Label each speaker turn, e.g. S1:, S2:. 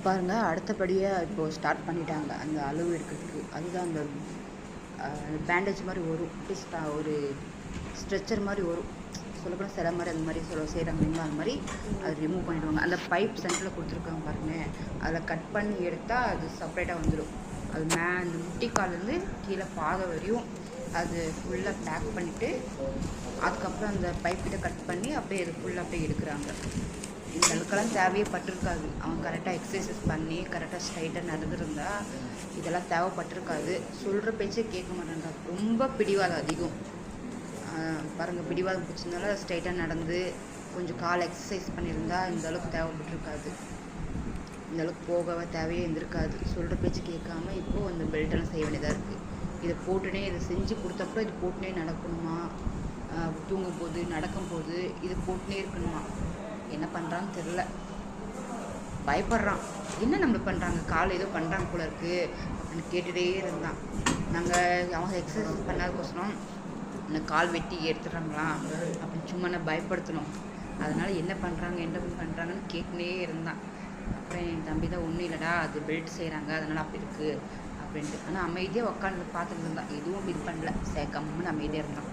S1: பாருங்கள், அடுத்தபடியாக இப்போது ஸ்டார்ட் பண்ணிட்டாங்க அந்த அளவு எடுக்கிறதுக்கு. அதுதான் அந்த பேண்டேஜ் மாதிரி வரும், ஒரு ஸ்ட்ரெச்சர் மாதிரி வரும், சொல்லப்போனால் சில மாதிரி அந்த மாதிரி செய்கிறாங்க இல்லைங்களா, அது மாதிரி அதை ரிமூவ் பண்ணிவிடுவாங்க. அந்த பைப் சென்டரில் கொடுத்துருக்காங்க பாருங்கள், அதில் கட் பண்ணி எடுத்தால் அது செப்ரேட்டாக வந்துடும். அது அந்த முட்டிக்காலேருந்து கீழே பாதை வரையும் அது ஃபுல்லாக பேக் பண்ணிவிட்டு அதுக்கப்புறம் அந்த பைப்பிட்ட கட் பண்ணி அப்படியே அது ஃபுல்லாக அப்படியே எடுக்கிறாங்க. இந்த அளவுக்கெல்லாம் தேவையே பட்டிருக்காது. அவங்க கரெக்டாக எக்ஸசைஸ் பண்ணி கரெக்டாக ஸ்ட்ரைட்டாக நடந்துருந்தா இதெல்லாம் தேவைப்பட்டிருக்காது. சொல்கிற பேச்சே கேட்க மாட்டேன்றாங்க, ரொம்ப பிடிவாதம் அதிகம். பாருங்கள், பிடிவாதம் பிடிச்சதுனால ஸ்ட்ரைட்டாக நடந்து கொஞ்சம் கால் எக்ஸசைஸ் பண்ணியிருந்தா இந்த அளவுக்கு தேவைப்பட்டிருக்காது, இந்த அளவுக்கு போகவே தேவையே இருந்திருக்காது. சொல்கிற பேச்சு கேட்காம இப்போது அந்த பெல்ட்டெல்லாம் செய்ய வேண்டியதாக இருக்குது. இதை போட்டுனே இதை செஞ்சு கொடுத்தப்பறம் இது போட்டுனே நடக்கணுமா, தூங்கும் போது நடக்கும்போது இது போட்டுனே இருக்கணுமா, என்ன பண்ணுறான்னு தெரில. பயப்படுறான், என்ன நம்மளுக்கு பண்ணுறாங்க, கால் ஏதோ பண்ணுறாங்க போல இருக்குது அப்படின்னு கேட்டுகிட்டே இருந்தான். நாங்கள் அவங்க எக்ஸசைஸ் பண்ணாதக்கோசரம் அந்த கால் வெட்டி எடுத்துடுறாங்களா அப்படின்னு சும்மா நான் பயப்படுத்தணும். அதனால் என்ன பண்ணுறாங்கன்னு கேட்டுனே இருந்தான். அப்புறம் என் தம்பி தான், ஒன்றும் இல்லைடா, அது பெல்ட் செய்கிறாங்க அதனால் அப்படி இருக்குது அப்படின்ட்டு. ஆனால் அமைதியாக உட்காந்து பார்த்துட்டு இருந்தான், எதுவும் இது பண்ணல, கம்முன்னு அமைதியாக இருந்தான்.